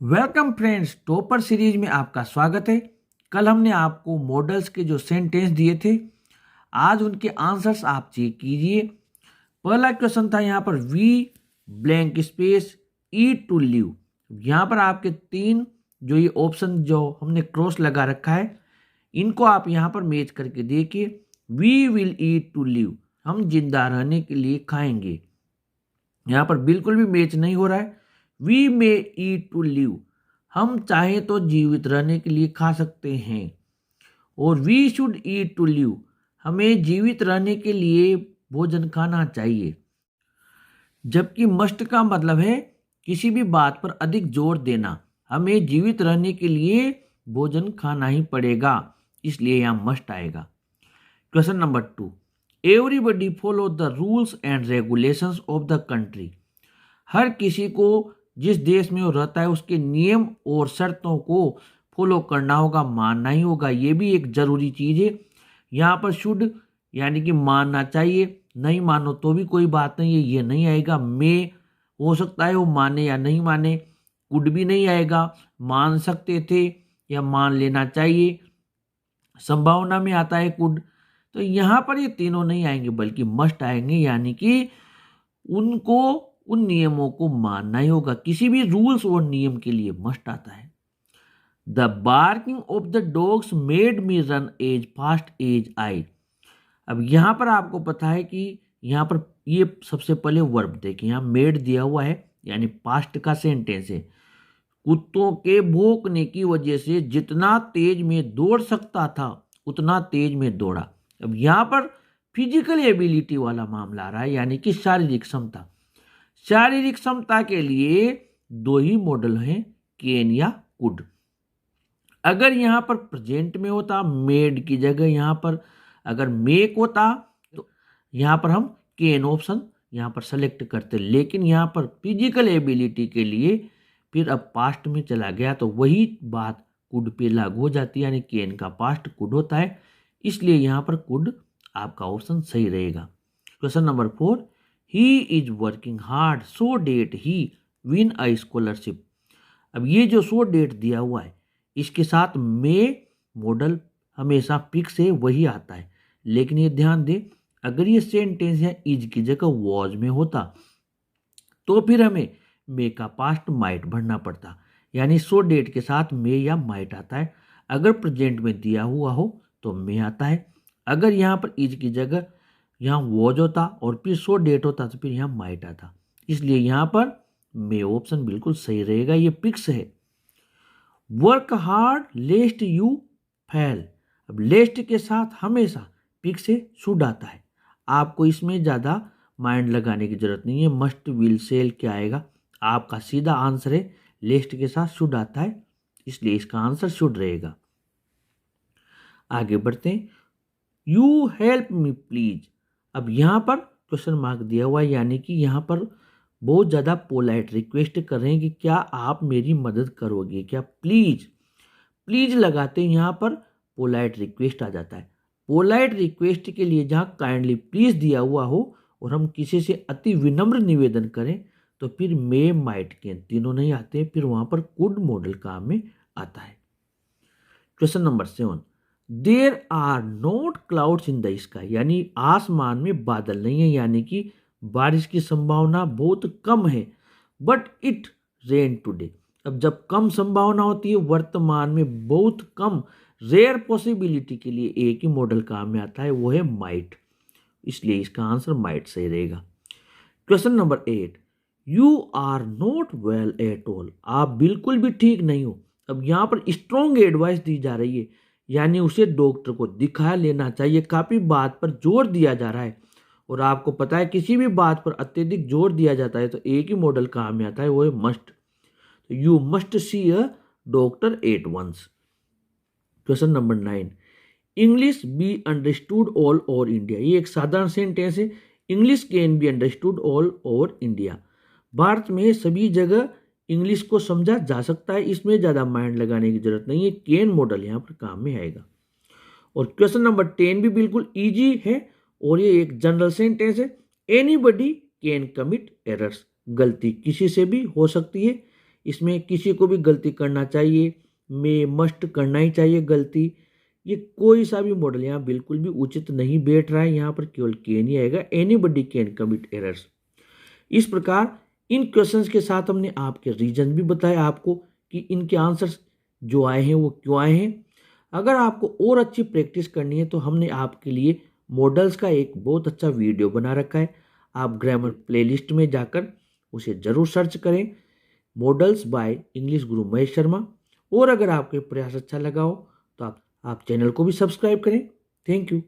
Welcome friends, topper series में आपका स्वागत है। कल हमने आपको मॉडल्स के जो सेंटेंस दिए थे, आज उनके आंसर्स आप चेक कीजिए। पहला क्वेश्चन था यहाँ पर we blank space eat to live. यहाँ पर आपके तीन जो ये ऑप्शन जो हमने क्रॉस लगा रखा है, इनको आप यहाँ पर मैच करके देखिए। We will eat to live, हम जिंदा रहने के लिए खाएंगे। यहाँ पर बिल्कुल भी मैच नहीं हो रहा है। We may eat to live, हम चाहें तो जीवित रहने के लिए खा सकते हैं। और we should eat to live, हमें जीवित रहने के लिए भोजन खाना चाहिए। जबकि मस्ट का मतलब है किसी भी बात पर अधिक जोर देना। हमें जीवित रहने के लिए भोजन खाना ही पड़ेगा, इसलिए यहाँ मस्ट आएगा। Question number 2, everybody follow the rules and regulations of the country. हर किसी को जिस देश में वो रहता है उसके नियम और शर्तों को फॉलो करना होगा, मानना ही होगा। ये भी एक जरूरी चीज़ है। यहाँ पर शुड यानी कि मानना चाहिए, नहीं मानो तो भी कोई बात नहीं है, ये नहीं आएगा। मे हो सकता है वो माने या नहीं माने। कुड भी नहीं आएगा, मान सकते थे या मान लेना चाहिए। संभावना में आता है कुड। तो यहाँ पर ये तीनों नहीं आएंगे बल्कि मस्ट आएंगे, यानी कि उनको उन नियमों को मानना ही होगा। किसी भी रूल्स और नियम के लिए मस्ट आता है। The barking of the dogs made me run as fast as I. अब यहां पर आपको पता है कि यहां पर ये सबसे पहले वर्ब देखिए, यहां मेड दिया हुआ है यानी पास्ट का सेंटेंस है। कुत्तों के भौंकने की वजह से जितना तेज में दौड़ सकता था उतना तेज में दौड़ा। अब यहां पर फिजिकल एबिलिटी वाला मामला आ रहा है, यानी कि शारीरिक क्षमता। शारीरिक क्षमता के लिए दो ही मॉडल हैं, कैन या कुड। अगर यहां पर प्रेजेंट में होता मेड की जगह यहां पर अगर मेक होता तो यहां पर हम कैन ऑप्शन यहां पर सेलेक्ट करते, लेकिन यहां पर फिजिकल एबिलिटी के लिए फिर अब पास्ट में चला गया तो वही बात कुड पे लागू हो जाती है, यानी कैन का पास्ट कुड होता है, इसलिए यहां पर कुड आपका ऑप्शन सही रहेगा। Question number 4, he is working hard so that he win a scholarship. अब ये जो सो डेट दिया हुआ है इसके साथ मे मॉडल हमेशा फिक्स है, वही आता है। लेकिन ये ध्यान दे, अगर ये सेंटेंस या इज की जगह वॉज में होता तो फिर हमें मे का पास्ट माइट भरना पड़ता, यानी सो डेट के साथ मे या माइट आता है। अगर प्रेजेंट में दिया हुआ हो तो मे आता है। अगर यहाँ पर इज की जगह यहाँ वॉज होता और फिर सो डेट होता तो फिर यहाँ माइट आता, इसलिए यहाँ पर मे ऑप्शन बिल्कुल सही रहेगा, ये फिक्स है। Work hard लेस्ट you fail. अब लेस्ट के साथ हमेशा फिक्स से शुड आता है, आपको इसमें ज़्यादा माइंड लगाने की जरूरत नहीं है। मस्ट विल सेल क्या आएगा, आपका सीधा आंसर है लेस्ट के साथ शुड आता है, इसलिए इसका आंसर शुड रहेगा। आगे बढ़ते हैं। You help me please. अब यहाँ पर क्वेश्चन मार्क दिया हुआ है, यानी कि यहाँ पर बहुत ज़्यादा पोलाइट रिक्वेस्ट कर रहे हैं कि क्या आप मेरी मदद करोगे क्या। प्लीज प्लीज लगाते हैं, यहाँ पर पोलाइट रिक्वेस्ट आ जाता है। पोलाइट रिक्वेस्ट के लिए जहाँ काइंडली प्लीज दिया हुआ हो और हम किसी से अति विनम्र निवेदन करें तो फिर मे माइट के तीनों नहीं आते, फिर वहाँ पर कुड मॉडल काम में आता है। Question number 7, there are not clouds in the sky. यानी आसमान में बादल नहीं है, यानी कि बारिश की संभावना बहुत कम है। But it rain today. अब जब कम संभावना होती है, वर्तमान में बहुत कम रेयर पॉसिबिलिटी के लिए एक ही मॉडल काम में आता है, वो है माइट, इसलिए इसका आंसर माइट सही रहेगा। Question number 8, you are not well at all. आप बिल्कुल भी ठीक नहीं हो। अब यहाँ पर स्ट्रॉन्ग एडवाइस दी जा रही है, यानी उसे डॉक्टर को दिखा लेना चाहिए। काफ़ी बात पर जोर दिया जा रहा है और आपको पता है किसी भी बात पर अत्यधिक जोर दिया जाता है तो एक ही मॉडल काम में आता है, वो है मस्ट। तो you must see a doctor at once. Question number 9, English be understood all over India. ये एक साधारण सेंटेंस है। English can be understood all over India. Bharat में सभी जगह इंग्लिश को समझा जा सकता है, इसमें ज़्यादा माइंड लगाने की जरूरत नहीं है। कैन मॉडल यहाँ पर काम में आएगा। और क्वेश्चन नंबर 10 भी बिल्कुल इजी है और ये एक जनरल सेंटेंस है। Anybody can commit errors. गलती किसी से भी हो सकती है, इसमें किसी को भी गलती करना चाहिए, मैं मस्ट करना ही चाहिए गलती। ये कोई सा भी मॉडल यहाँ बिल्कुल भी उचित नहीं बैठ रहा है, यहाँ पर केवल कैन ही आएगा, एनीबडी कैन कमिट एरर्स। इस प्रकार इन क्वेश्चंस के साथ हमने आपके रीजन भी बताया आपको कि इनके आंसर्स जो आए हैं वो क्यों आए हैं। अगर आपको और अच्छी प्रैक्टिस करनी है तो हमने आपके लिए मॉडल्स का एक बहुत अच्छा वीडियो बना रखा है, आप ग्रामर प्लेलिस्ट में जाकर उसे ज़रूर सर्च करें, मॉडल्स बाय इंग्लिश गुरु महेश शर्मा। और अगर आपको प्रयास अच्छा लगा हो तो आप चैनल को भी सब्सक्राइब करें। Thank you.